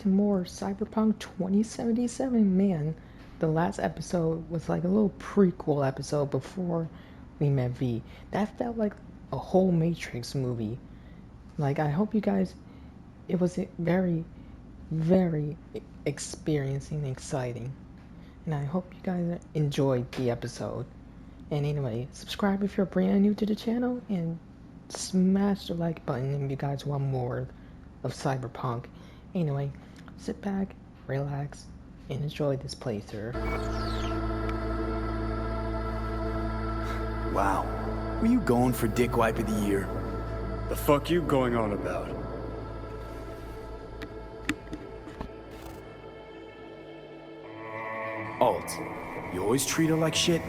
to more Cyberpunk 2077. Man, the last episode was like a little prequel episode before we met V. That felt like a whole Matrix movie. Like, I hope you guys, it was very, very experiencing and exciting. And I hope you guys enjoyed the episode. And anyway, subscribe if you're brand new to the channel, and smash the like button if you guys want more of Cyberpunk. Anyway, sit back, relax, and enjoy this playthrough. Wow. Were you going for Dick Wipe of the Year? The fuck you going on about? Alt, you always treat her like shit?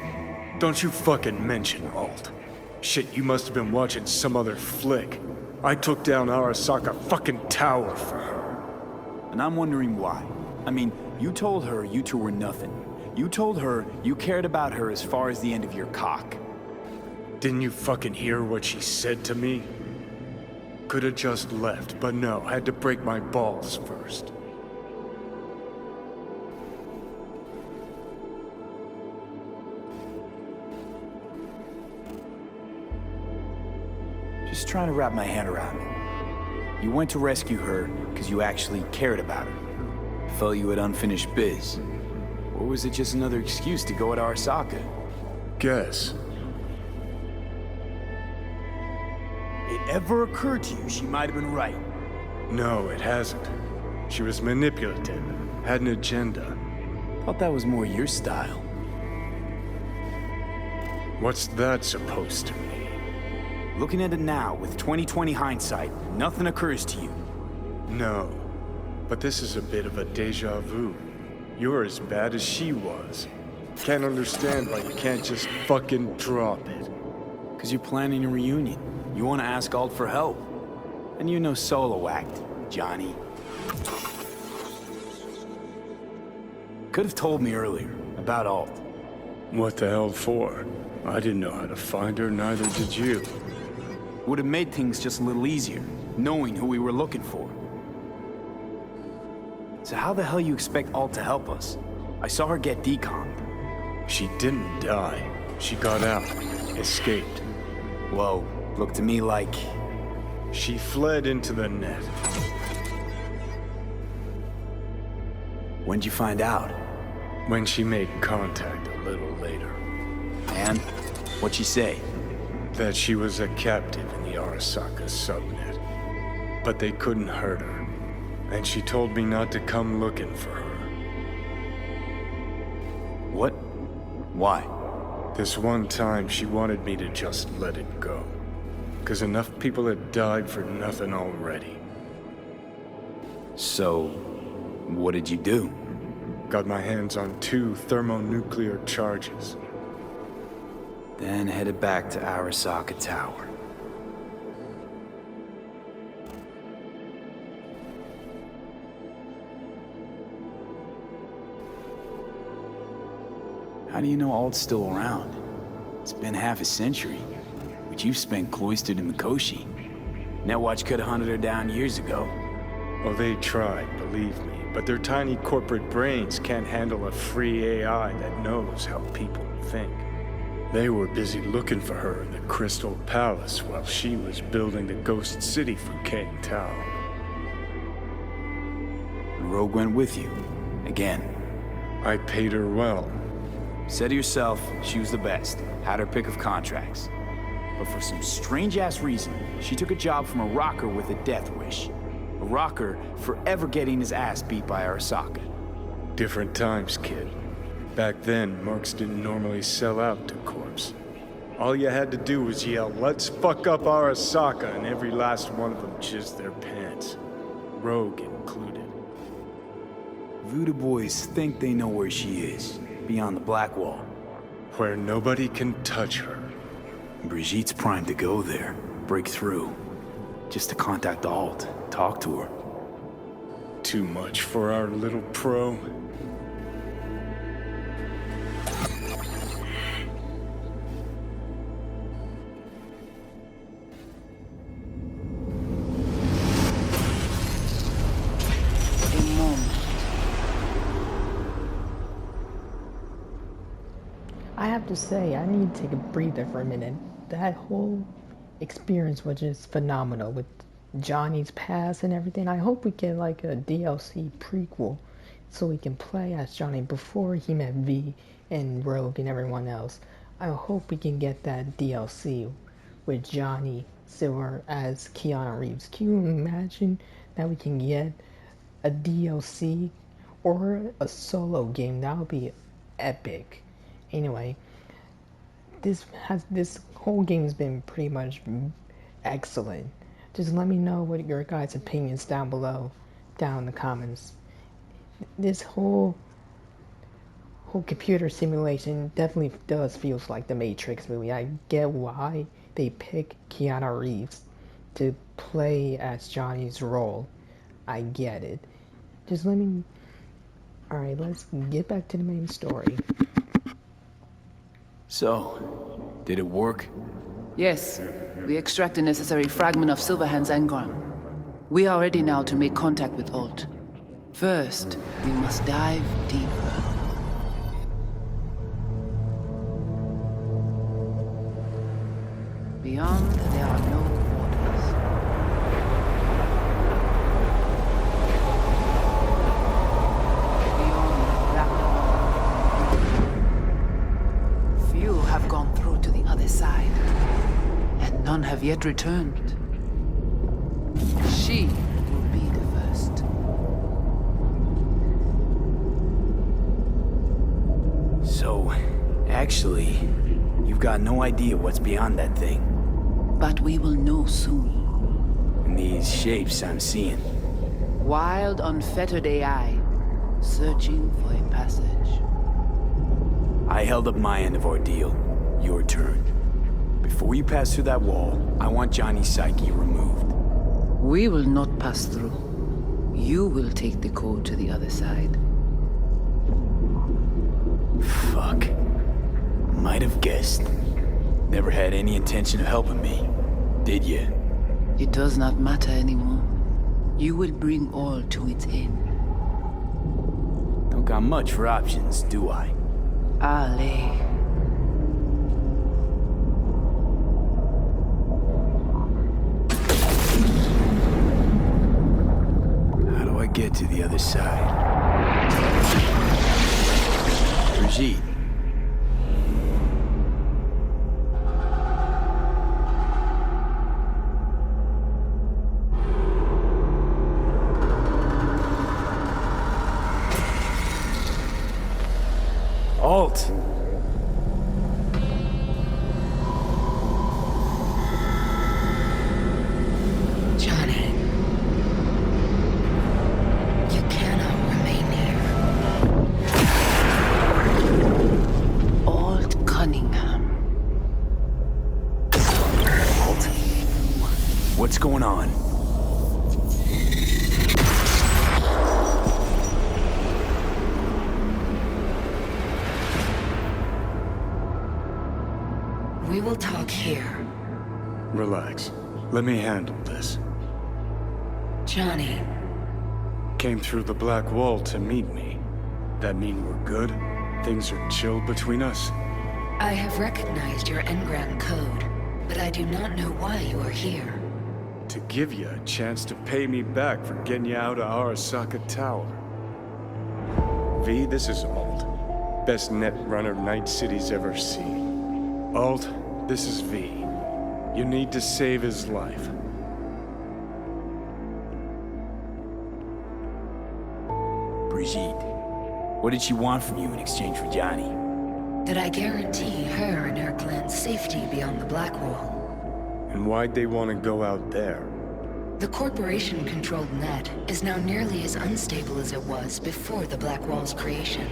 Don't you fucking mention Alt. Shit, you must have been watching some other flick. I took down Arasaka fucking tower for her. And I'm wondering why. I mean, you told her you two were nothing. You told her you cared about her as far as the end of your cock. Didn't you fucking hear what she said to me? Could've just left, but no, had to break my balls first. Just trying to wrap my head around it. You went to rescue her because you actually cared about her. Felt you had unfinished biz. Or was it just another excuse to go at Arasaka? Guess. It ever occurred to you she might have been right? No, it hasn't. She was manipulative, had an agenda. Thought that was more your style. What's that supposed to mean? Looking at it now, with 20/20 hindsight, nothing occurs to you. No, but this is a bit of a deja vu. You're as bad as she was. Can't understand why you can't just fucking drop it. Because you're planning a reunion. You want to ask Alt for help. And you know solo act, Johnny. Could have told me earlier about Alt. What the hell for? I didn't know how to find her, neither did you. Would have made things just a little easier, knowing who we were looking for. So how the hell you expect Alt to help us? I saw her get decommed. She didn't die. She got out, escaped. Whoa, looked to me like... She fled into the net. When'd you find out? When she made contact a little later. And? What'd she say? That she was a captive in the Arasaka subnet. But they couldn't hurt her. And she told me not to come looking for her. What? Why? This one time she wanted me to just let it go. 'Cause enough people had died for nothing already. So, what did you do? Got my hands on 2 thermonuclear charges. Then headed back to Arasaka Tower. How do you know Alt's still around? It's been half a century, but you've spent cloistered in Mikoshi. Netwatch could have hunted her down years ago. Oh, they tried, believe me, but their tiny corporate brains can't handle a free AI that knows how people think. They were busy looking for her in the Crystal Palace while she was building the Ghost City for Kang Tao. And Rogue went with you. Again. I paid her well. Said herself she was the best. Had her pick of contracts. But for some strange-ass reason, she took a job from a rocker with a death wish. A rocker forever getting his ass beat by Arasaka. Different times, kid. Back then, mercs didn't normally sell out to corpse. All you had to do was yell, "Let's fuck up Arasaka," and every last one of them jizzed their pants. Rogue included. Voodoo boys think they know where she is, beyond the Black Wall. Where nobody can touch her. Brigitte's primed to go there, break through. Just to contact Alt, talk to her. Too much for our little pro. have to say, I need to take a breather for a minute. That whole experience was just phenomenal with Johnny's past and everything. I hope we get like a DLC prequel so we can play as Johnny before he met V and Rogue and everyone else. I hope we can get that DLC with Johnny Silver as Keanu Reeves. Can you imagine that we can get a DLC or a solo game? That would be epic. Anyway, this whole game has been pretty much excellent. Just let me know what your guys' opinions down below, down in the comments. This whole computer simulation definitely does feels like the Matrix movie. I get why they pick Keanu Reeves to play as Johnny's role. I get it. Just let me... Alright, let's get back to the main story. So, did it work? Yes, we extract the necessary fragment of Silverhand's engram. We are ready now to make contact with Alt. First, we must dive deeper. Beyond, there are no borders. Beyond the black wall. Few have gone through to the other side, and none have yet returned. She will be the first. So, actually, you've got no idea what's beyond that thing. But we will know soon. And these shapes I'm seeing. Wild, unfettered AI, searching for a passage. I held up my end of ordeal. Your turn. Before you pass through that wall, I want Johnny's psyche removed. We will not pass through. You will take the code to the other side. Fuck. Might have guessed. Never had any intention of helping me, did you? It does not matter anymore. You will bring all to its end. Don't got much for options, do I? Ale. How do I get to the other side? Brigitte. Alt. Johnny, you cannot remain here. Alt Cunningham. Alt. What's going on? We will talk here. Relax. Let me handle this. Johnny, Came through the black wall to meet me. That mean we're good? Things are chill between us? I have recognized your engram code, but I do not know why you are here. To give you a chance to pay me back for getting you out of Arasaka Tower. V, this is Alt. Best net runner Night City's ever seen. Alt, this is V. You need to save his life. Brigitte. What did she want from you in exchange for Johnny? That I guarantee her and her clan's safety beyond the Black Wall. And why'd they want to go out there? The corporation-controlled net is now nearly as unstable as it was before the Black Wall's creation.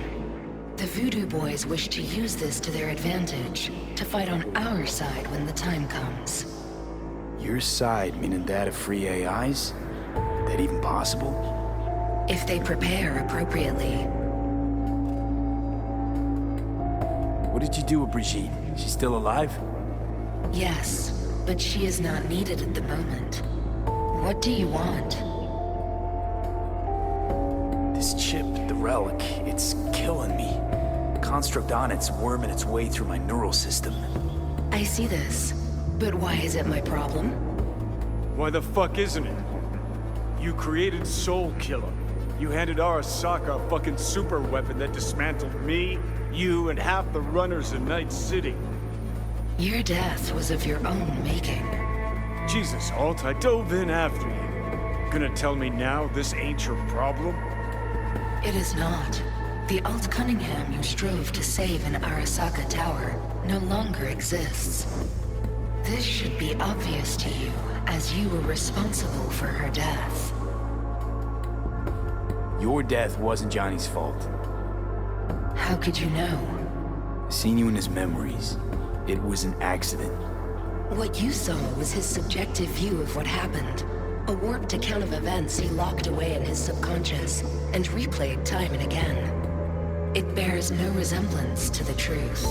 The Voodoo Boys wish to use this to their advantage, to fight on our side when the time comes. Your side, meaning that of free AIs? That even possible? If they prepare appropriately. What did you do with Brigitte? She's still alive? Yes, but she is not needed at the moment. What do you want? This chip, the relic, it's killing me. construct on it's worming its way through my neural system. I see this. But why is it my problem? Why the fuck isn't it? You created Soul Killer. You handed Arasaka a fucking super weapon that dismantled me, you, and half the runners in Night City. Your death was of your own making. Jesus, Alt, I dove in after you. Gonna tell me now this ain't your problem? It is not. The Alt Cunningham you strove to save in Arasaka Tower no longer exists. This should be obvious to you, as you were responsible for her death. Your death wasn't Johnny's fault. How could you know? I've seen you in his memories. It was an accident. What you saw was his subjective view of what happened. A warped account of events he locked away in his subconscious and replayed time and again. It bears no resemblance to the truth.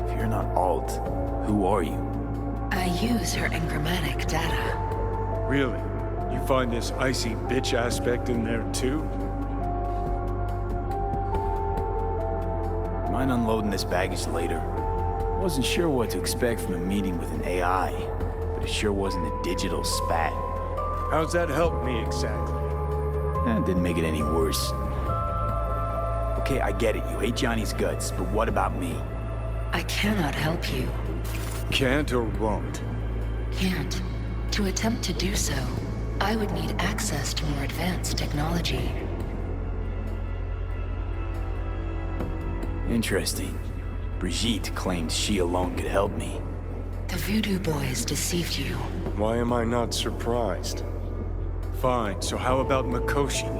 If you're not Alt, who are you? I use her engrammatic data. Really? You find this icy bitch aspect in there too? Mind unloading this baggage later? Wasn't sure what to expect from a meeting with an AI, but it sure wasn't a digital spat. How's that help me exactly? It didn't make it any worse. Okay, I get it. You hate Johnny's guts, but what about me? I cannot help you. Can't or won't? Can't. To attempt to do so, I would need access to more advanced technology. Interesting. Brigitte claimed she alone could help me. The Voodoo Boys deceived you. Why am I not surprised? Fine, so how about Mikoshi?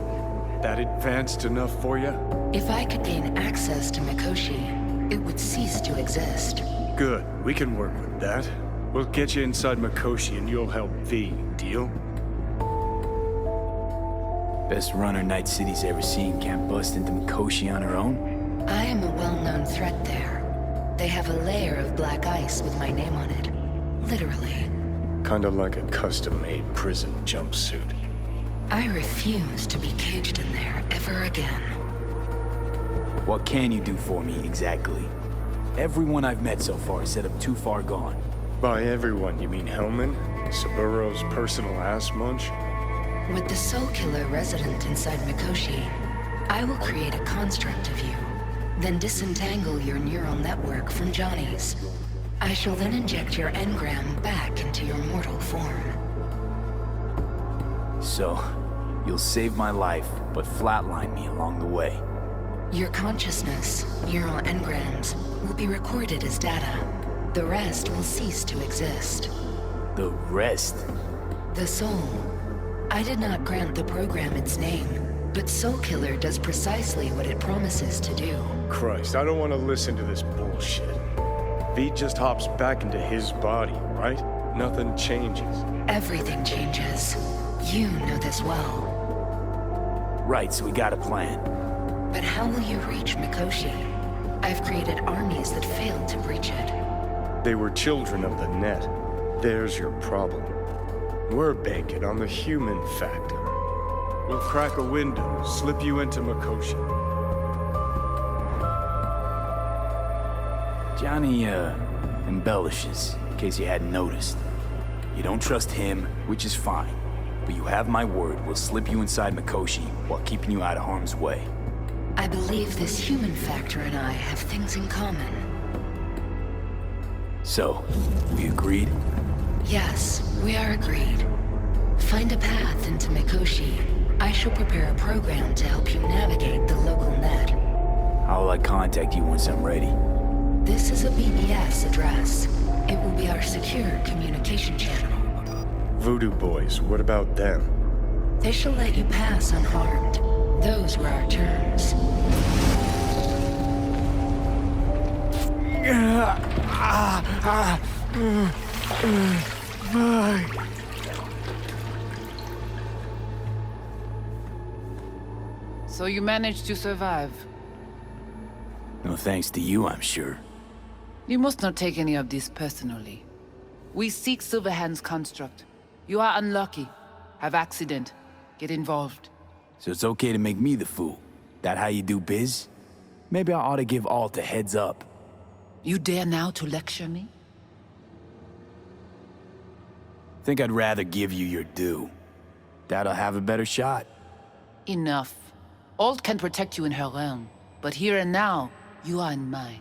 That advanced enough for you? If I could gain access to Mikoshi, it would cease to exist. Good, we can work with that. We'll get you inside Mikoshi and you'll help V, deal? Best runner Night City's ever seen can't bust into Mikoshi on her own? I am a well-known threat there. They have a layer of black ice with my name on it. Literally. Kinda like a custom-made prison jumpsuit. I refuse to be caged in there ever again. What can you do for me, exactly? Everyone I've met so far said I'm too far gone. By everyone, you mean Hellman? Saburo's personal ass munch? With the Soul Killer resident inside Mikoshi, I will create a construct of you, then disentangle your neural network from Johnny's. I shall then inject your engram back into your mortal form. So, you'll save my life, but flatline me along the way. Your consciousness, neural engrams, will be recorded as data. The rest will cease to exist. The rest? The soul. I did not grant the program its name, but Soul Killer does precisely what it promises to do. Christ, I don't want to listen to this bullshit. V just hops back into his body, right? Nothing changes. Everything changes. You know this well. Right, so we got a plan. But how will you reach Mikoshi? I've created armies that failed to breach it. They were children of the net. There's your problem. We're banking on the human factor. We'll crack a window, slip you into Mikoshi. Johnny, embellishes, in case you hadn't noticed. You don't trust him, which is fine. But you have my word, we'll slip you inside Mikoshi while keeping you out of harm's way. I believe this human factor and I have things in common. So, we agreed? Yes, we are agreed. Find a path into Mikoshi. I shall prepare a program to help you navigate the local net. How will I contact you once I'm ready? This is a BBS address. It will be our secure communication channel. Voodoo Boys, what about them? They shall let you pass unharmed. Those were our terms. So you managed to survive. No thanks to you, I'm sure. You must not take any of this personally. We seek Silverhand's construct. You are unlucky. Have accident. Get involved. So it's okay to make me the fool. That how you do biz? Maybe I ought to give Alt a heads up. You dare now to lecture me? Think I'd rather give you your due. That'll have a better shot. Enough. Alt can protect you in her realm, but here and now, you are in mine.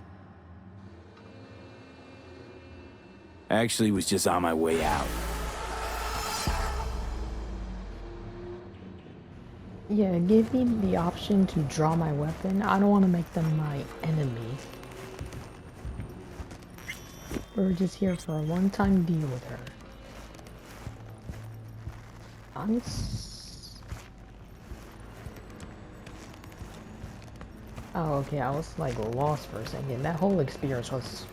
Actually was just on my way out. Yeah, give me the option to draw my weapon. I don't want to make them my enemy. We're just here for a one-time deal with her. Oh, okay, I was like lost for a second. That whole experience was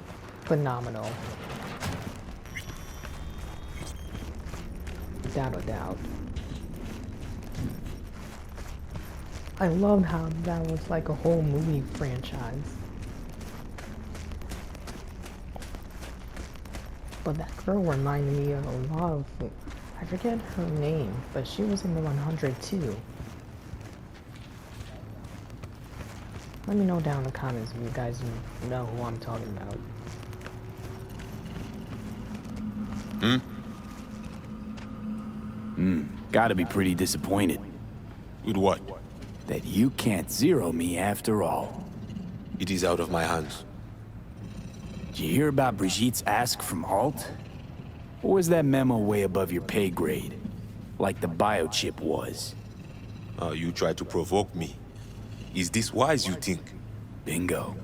phenomenal. Without a doubt. I loved how that was like a whole movie franchise. But that girl reminded me of a lot of... I forget her name, but she was in the 100 too. Let me know down in the comments if you guys know who I'm talking about. Gotta be pretty disappointed. With what? That you can't zero me after all. It is out of my hands. Did you hear about Brigitte's ask from Alt? Or was that memo way above your pay grade? Like the biochip was? You try to provoke me. Is this wise, you think? Bingo.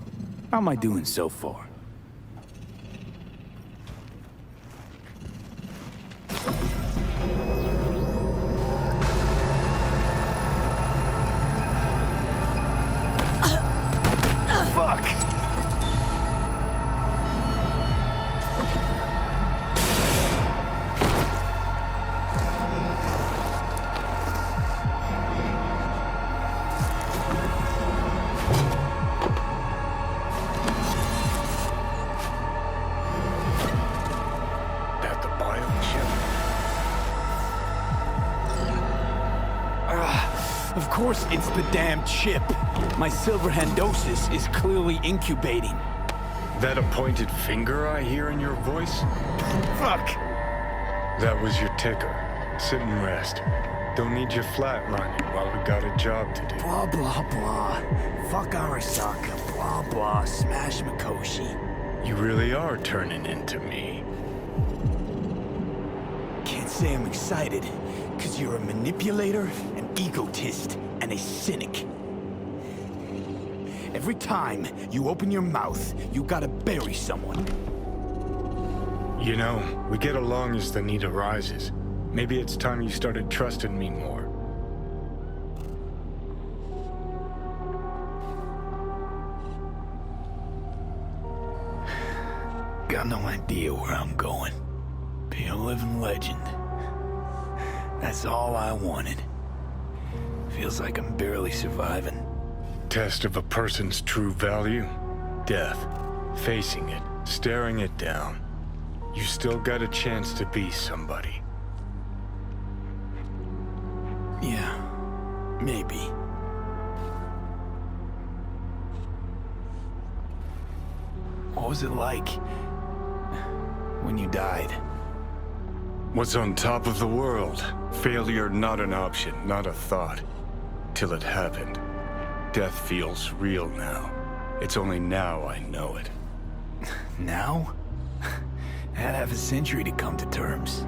How am I doing so far? Of course it's the damn chip. My Silverhandosis is clearly incubating. That a pointed finger I hear in your voice? Fuck! That was your ticker. Sit and rest. Don't need you flatlining while we got a job to do. Blah, blah, blah. Fuck Arasaka. Blah, blah. Smash Mikoshi. You really are turning into me. Can't say I'm excited, because you're a manipulator, an egotist, and a cynic. Every time you open your mouth, you gotta bury someone. You know, we get along as the need arises. Maybe it's time you started trusting me more. Got no idea where I'm going. Be a living legend. That's all I wanted. Feels like I'm barely surviving. Test of a person's true value? Death. Facing it, staring it down. You still got a chance to be somebody. Yeah, maybe. What was it like when you died? What's on top of the world? Failure not an option, not a thought. Till it happened. Death feels real now. It's only now I know it. Now? I'd have a century to come to terms.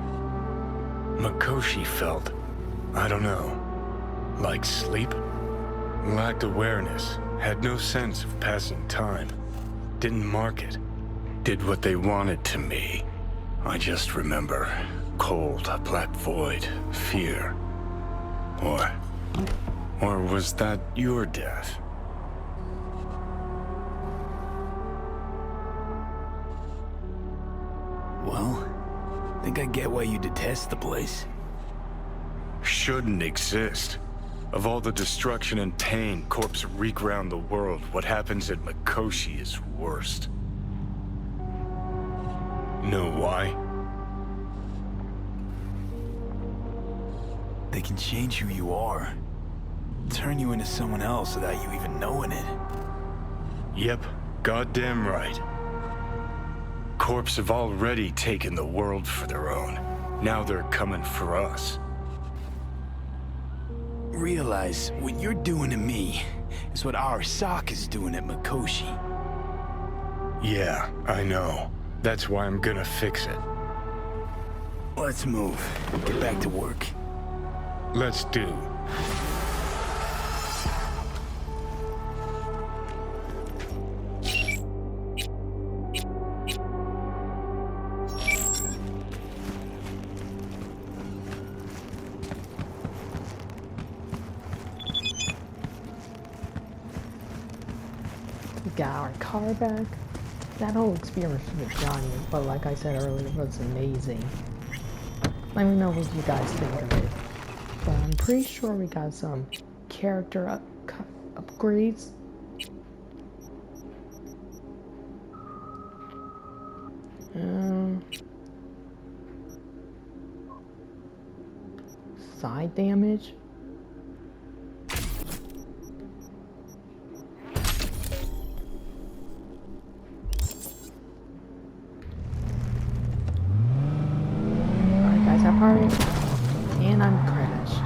Mikoshi felt, I don't know, like sleep? Lacked awareness, had no sense of passing time. Didn't mark it. Did what they wanted to me. I just remember cold, black void, fear. Or was that your death? Well, I think I get why you detest the place. Shouldn't exist. Of all the destruction and pain corpses wreak round the world, what happens at Mikoshi is worst. Know why? They can change who you are. Turn you into someone else without you even knowing it. Yep, goddamn right. Corps have already taken the world for their own. Now they're coming for us. Realize what you're doing to me is what Arasaka's doing at Mikoshi. Yeah, I know. That's why I'm gonna fix it. Let's move. Get back to work. Let's do. We got our car back. That whole experience with Johnny, but like I said earlier, was amazing. Let me know what you guys think of it. But I'm pretty sure we got some character upgrades. Side damage. And I'm crashed.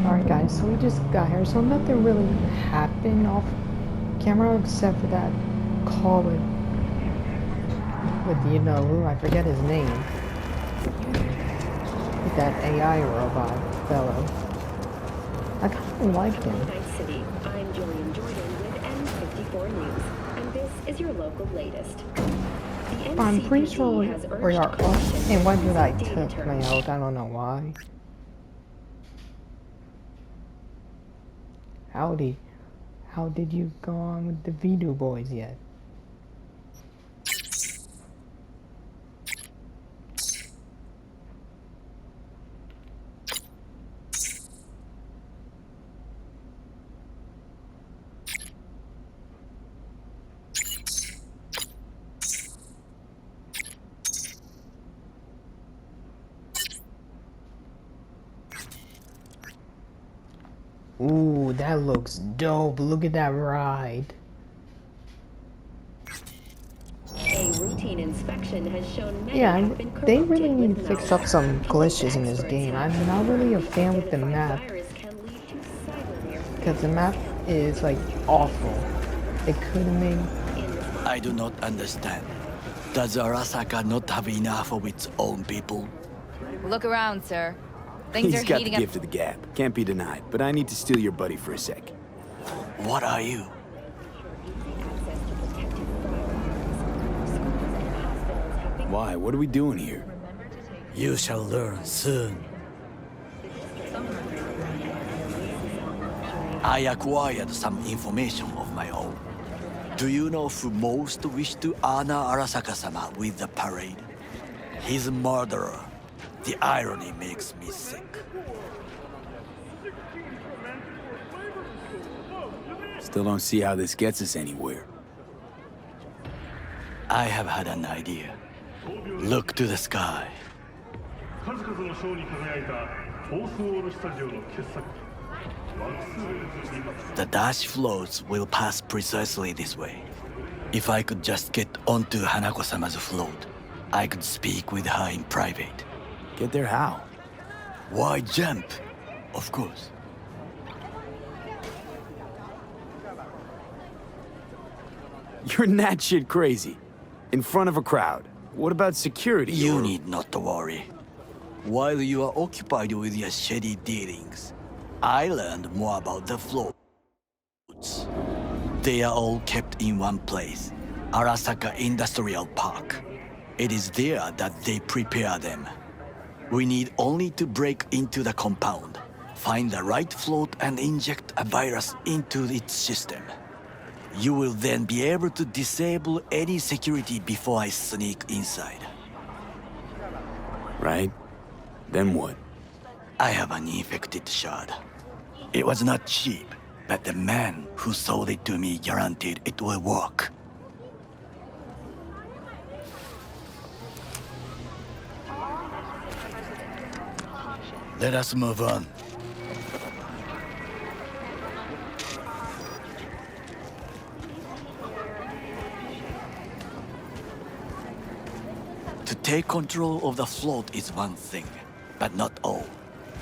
Alright guys, so we just got here, so nothing really happened off camera except for that call with you know who, I forget his name. With that AI robot fellow. I kinda liked him. City. I'm Julian Jordan with N54 News, and this is your local latest. I'm pretty sure we are off, and why did I took my out? I don't know why. Howdy. How did you go on with the Voodoo Boys yet? Ooh, that looks dope. Look at that ride. A routine inspection has shown many Yeah, have been they really corrupted need with to fix up some glitches in this experts game. have I'm not really a fan with the map, virus can lead to cybernetic. because the map is like awful. It could have made... I do not understand. Does Arasaka not have enough of its own people? Look around, sir. Things He's are got the heating up. gift of the gab. Can't be denied. But I need to steal your buddy for a sec. What are you? Why? What are we doing here? You shall learn soon. I acquired some information of my own. Do you know who most wished to honor Arasaka-sama with the parade? His murderer. The irony makes me sick. Still don't see how this gets us anywhere. I have had an idea. Look to the sky. The dash floats will pass precisely this way. If I could just get onto Hanako-sama's float, I could speak with her in private. Get there how? Why jump? Of course. You're that shit crazy. In front of a crowd. What about security? You need not to worry. While you are occupied with your shady dealings, I learned more about the floats. They are all kept in one place, Arasaka Industrial Park. It is there that they prepare them. We need only to break into the compound, find the right float and inject a virus into its system. You will then be able to disable any security before I sneak inside. Right? Then what? I have an infected shard. It was not cheap, but the man who sold it to me guaranteed it will work. Let us move on. take control of the float is one thing, but not all.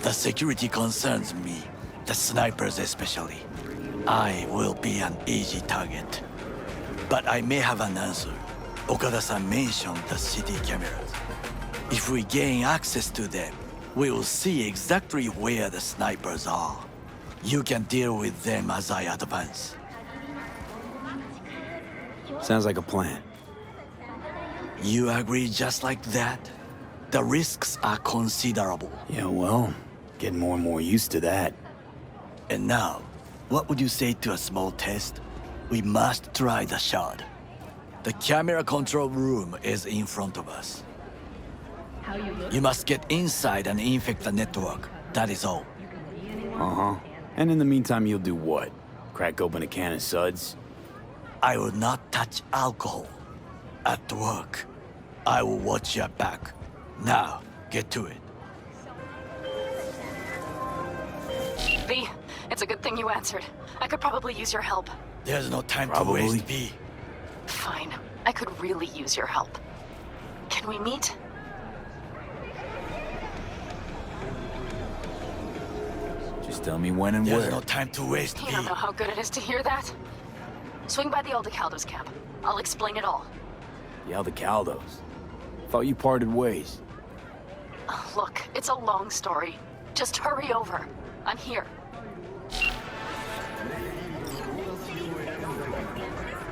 The security concerns me, the snipers especially. I will be an easy target. But I may have an answer. Okada-san mentioned the city cameras. If we gain access to them, we will see exactly where the snipers are. You can deal with them as I advance. Sounds like a plan. You agree just like that? The risks are considerable. Yeah, well, getting more and more used to that. And now, what would you say to a small test? We must try the shard. The camera control room is in front of us. You must get inside and infect the network. That is all. Uh-huh. And in the meantime, you'll do what? Crack open a can of suds? I will not touch alcohol. At work, I will watch your back. Now, get to it. V, it's a good thing you answered. I could probably use your help. There's no time to waste, V. Fine. I could really use your help. Can we meet? Just tell me when and There's where. no time to waste, You V. don't know how good it is to hear that. Swing by the Aldecaldo's camp. I'll explain it all. The Aldecaldos. Thought you parted ways. Look, it's a long story. Just hurry over. I'm here.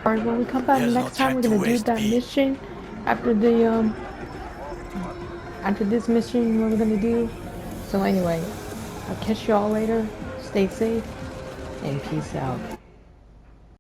Alright, when we come back There's next no time, we're time gonna to do waste, that V. mission. After this mission, what we're gonna do. So anyway, I'll catch y'all later. Stay safe and peace out.